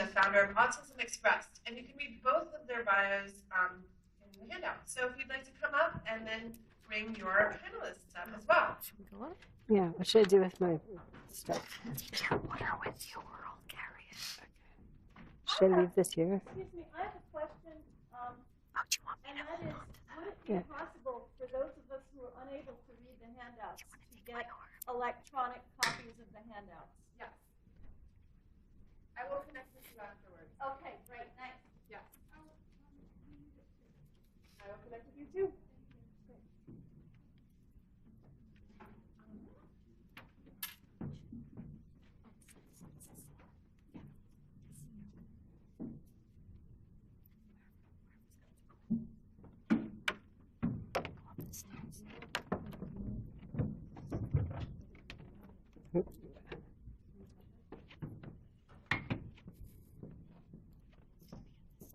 the founder of Autism Expressed, and you can read both of their bios in the handout. So if you'd like to come up and then bring your panelists up as well. Should we go on? Yeah, what should I do with my stuff? Your water with you, or I'll carry it. Okay. Should I leave this here? Excuse me, I have a question. Oh, do you want me And to that hold is, on to that? would it be possible for those of us who are unable to read the handouts to get electronic copies of the handouts? Yes. I will connect with you afterwards. Okay, great, thanks. Yes. I will connect with you too.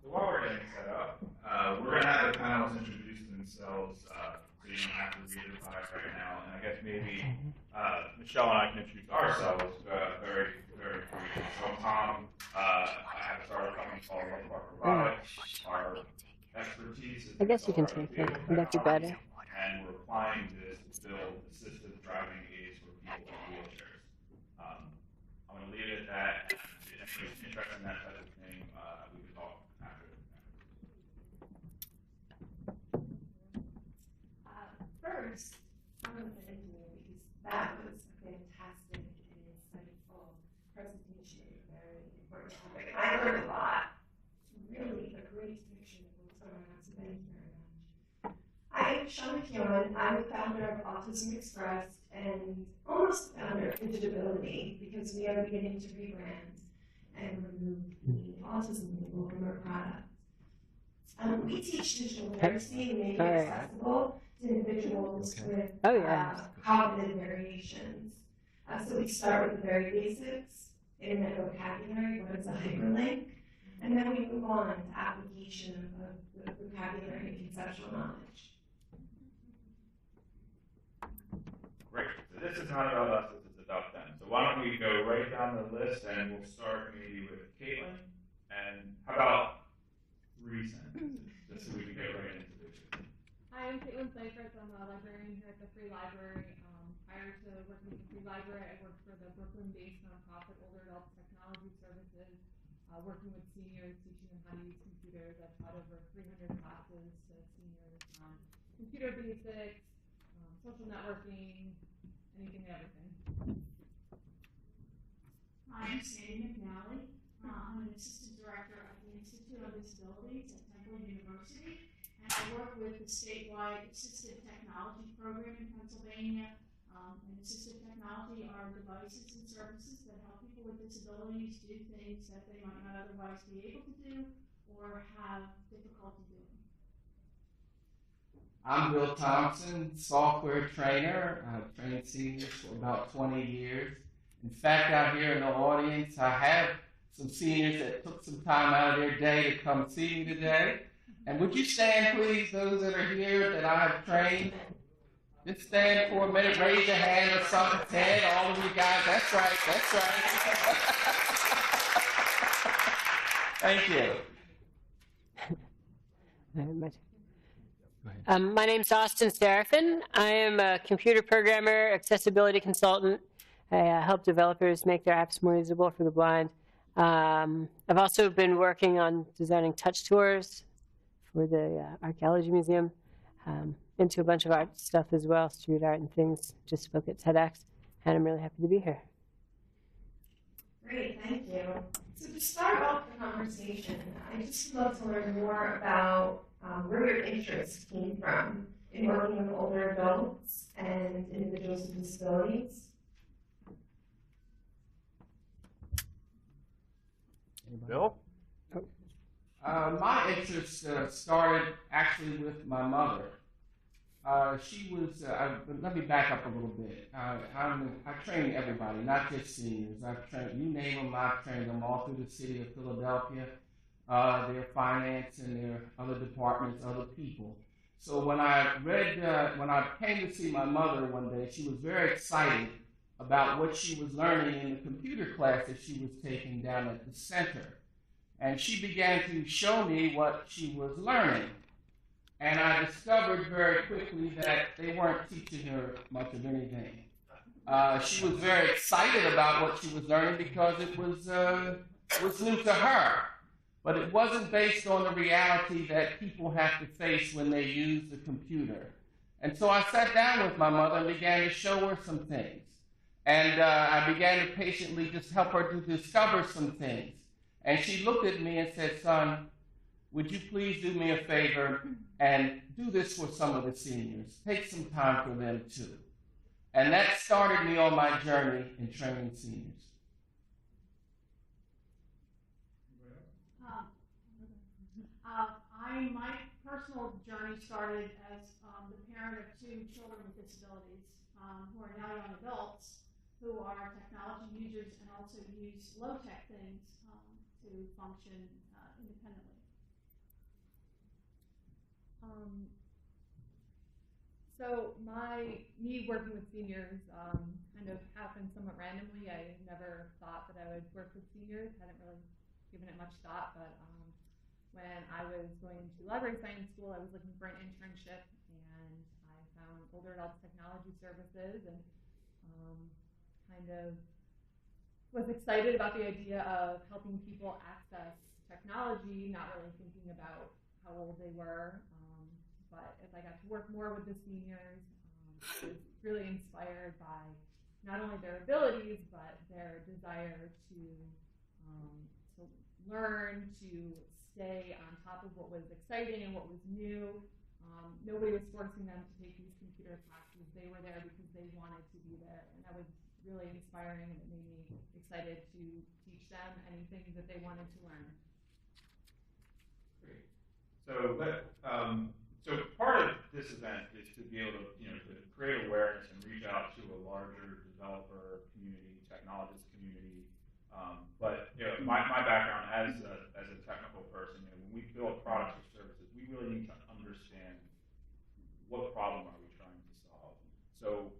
While we're getting set up, we're going to have the panelists introduce themselves, so you don't have to read their bios right now. And I guess maybe Michelle and I can introduce ourselves very, very briefly. So I'm Tom. I have a startup company called Robotics. Our expertise is I guess you can take it. Would that be better? And we're applying this to build assistive driving aids for people in wheelchairs. I'm going to leave it at that. And if anybody's interested in that type of thing, we can talk after. First, I'm going to thank you because that was a fantastic and insightful presentation of a very important topic. I learned a lot. It's really a great depiction of what's going on, so thank you very much. I'm Shauna Keown. I'm the founder of Autism Expressed and almost the founder of Digitability because we are beginning to rebrand and remove the autism label from our product. We teach digital literacy and make it accessible to individuals with cognitive variations. So we start with the very basics, internet vocabulary, what is a hyperlink, and then we move on to application of the vocabulary and conceptual knowledge. Great. So this is not about us, this is about them. So why don't we go right down the list and we'll start maybe with Caitlin. And how about 3 sentences, just so we can get right into this. Hi, I'm Caitlin Seifert. I'm a librarian here at the Free Library. Prior to working at the Free Library, I worked for the Brooklyn-based nonprofit Older Adult Technology Services, working with seniors, teaching them how to use computers. I've taught over 300 classes to seniors on computer basics, social networking, anything and everything. Hi, I'm Sandy McNally. I'm an assistant director of the Institute of Disabilities at Temple University, and I work with the statewide assistive technology program in Pennsylvania. And assistive technology are devices and services that help people with disabilities do things that they might not otherwise be able to do or have difficulty doing. I'm Bill Thompson, software trainer. I've trained seniors for about 20 years. In fact, out here in the audience, I have some seniors that took some time out of their day to come see me today. And would you stand, please, those that are here that I have trained? Just stand for a minute, raise your hand or something. Ted, all of you guys, that's right, that's right. Thank you. My name's Austin Seraphin. I am a computer programmer, accessibility consultant. I help developers make their apps more usable for the blind. I've also been working on designing touch tours for the Archaeology Museum, into a bunch of art stuff as well, street art and things. Just spoke at TEDx, and I'm really happy to be here. Great, thank you. So to start off the conversation, I just would love to learn more about where your interest came from in working with older adults and individuals with disabilities. Bill? My interest started actually with my mother. She was, let me back up a little bit. I train everybody, not just seniors. I've trained, you name them, I've trained them all through the city of Philadelphia, their finance and their other departments, other people. So when I came to see my mother one day, she was very excited about what she was learning in the computer class that she was taking down at the center. And she began to show me what she was learning. And I discovered very quickly that they weren't teaching her much of anything. She was very excited about what she was learning because it was new to her. But it wasn't based on the reality that people have to face when they use the computer. And so I sat down with my mother and began to show her some things. And I began to patiently just help her to discover some things. And she looked at me and said, "Son, would you please do me a favor and do this for some of the seniors? Take some time for them too." And that started me on my journey in training seniors. My personal journey started as the parent of 2 children with disabilities who are now young adults who are technology users and also use low-tech things to function independently. So me working with seniors kind of happened somewhat randomly. I never thought that I would work with seniors, hadn't really given it much thought, but when I was going to library science school, I was looking for an internship, and I found older adults technology services, and kind of was excited about the idea of helping people access technology, not really thinking about how old they were. But as I got to work more with the seniors, I was really inspired by not only their abilities, but their desire to learn, to stay on top of what was exciting and what was new. Nobody was forcing them to take these computer classes. They were there because they wanted to be there. And that was really inspiring, and it made me excited to teach them anything that they wanted to learn. Great. So part of this event is to be able to, to create awareness and reach out to a larger developer community, technologist community. But my background as a technical person, when we build products or services, we really need to understand what problem are we trying to solve. So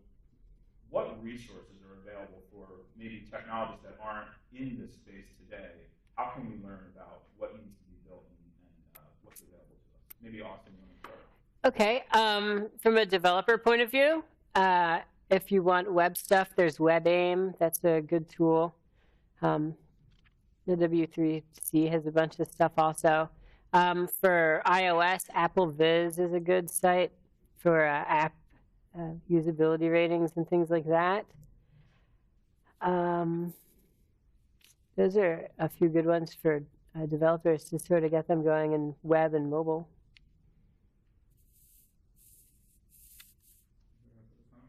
what resources are available for maybe technologists that aren't in this space today? How can we learn about what needs to be built and what's available to us? Maybe Austin, you want to start? Okay, from a developer point of view, if you want web stuff, there's WebAIM. That's a good tool. The W3C has a bunch of stuff also. For iOS, Apple Viz is a good site for app usability ratings and things like that. Those are a few good ones for developers to sort of get them going in web and mobile.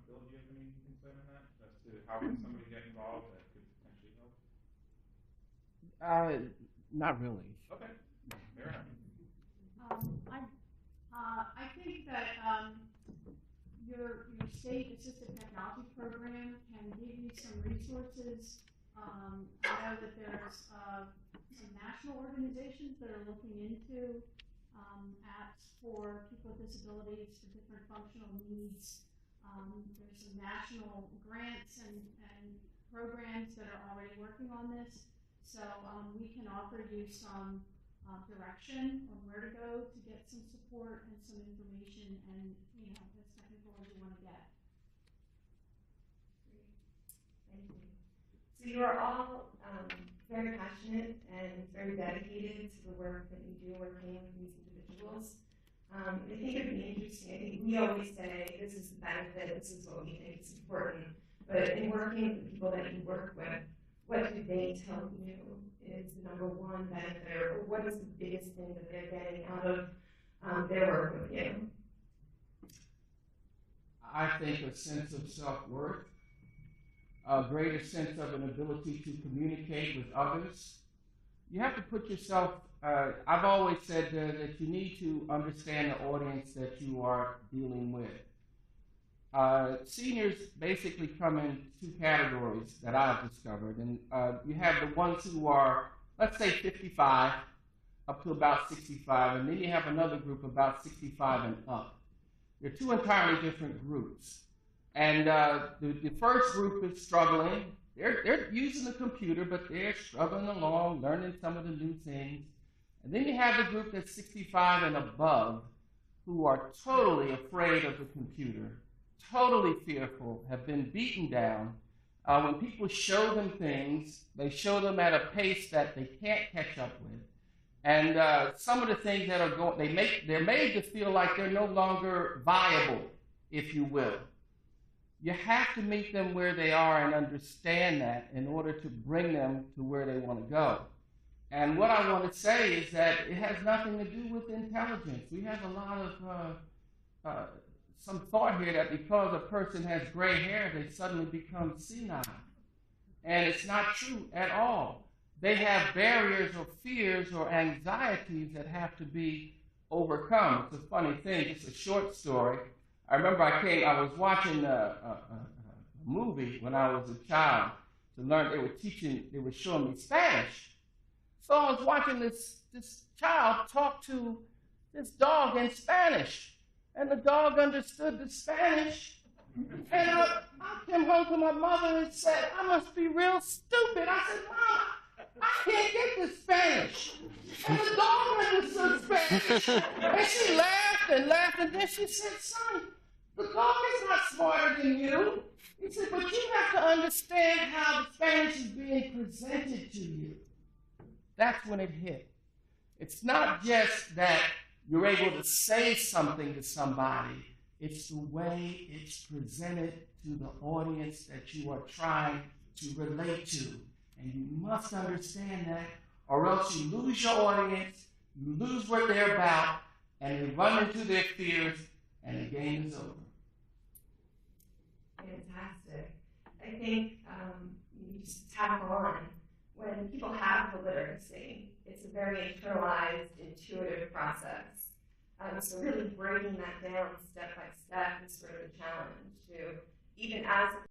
Bill, do you have any insight on that? As to how can somebody get involved that could potentially help? Not really. Okay, fair enough. I think that your state assistive technology program can give you some resources. I know that there's some national organizations that are looking into apps for people with disabilities for different functional needs. There's some national grants and programs that are already working on this. So we can offer you some direction on where to go to get some support and some information, and as technical as you want to get. Thank you. So you are all very passionate and very dedicated to the work that you do working with these individuals. I think it would be interesting. I think we always say this is the benefit, this is what we think is important. But in working with the people that you work with, what do they tell you is the number one benefit, or what is the biggest thing that they're getting out of their work with you? I think a sense of self-worth, a greater sense of an ability to communicate with others. You have to put yourself, I've always said that you need to understand the audience that you are dealing with. Seniors basically come in 2 categories that I've discovered. And you have the ones who are, let's say, 55 up to about 65, and then you have another group about 65 and up. They're 2 entirely different groups. And the first group is struggling, they're using the computer, but they're struggling along, learning some of the new things. And then you have the group that's 65 and above, who are totally afraid of the computer, totally fearful, have been beaten down. When people show them things, they show them at a pace that they can't catch up with. And some of the things that are going, they're made to feel like they're no longer viable, if you will. You have to meet them where they are and understand that in order to bring them to where they want to go. And what I want to say is that it has nothing to do with intelligence. We have a lot of some thought here that because a person has gray hair, they suddenly become senile. And it's not true at all. They have barriers or fears or anxieties that have to be overcome. It's a funny thing. It's a short story. I remember I was watching a movie when I was a child to learn. They were showing me Spanish. So I was watching this child talk to this dog in Spanish. And the dog understood the Spanish. And I came home to my mother and said, I must be real stupid. I said, Mom, I can't get the Spanish. And the dog understood Spanish. And she laughed, and then she said, son, the dog is not smarter than you. He said, but you have to understand how the Spanish is being presented to you. That's when it hit. It's not just that you're able to say something to somebody. It's the way it's presented to the audience that you are trying to relate to. And you must understand that, or else you lose your audience, you lose what they're about, and they run into their fears, and the game is over. Fantastic. I think you just tap on. When people have the literacy, it's a very internalized, intuitive process. So really breaking that down step by step is sort of a challenge to, even as a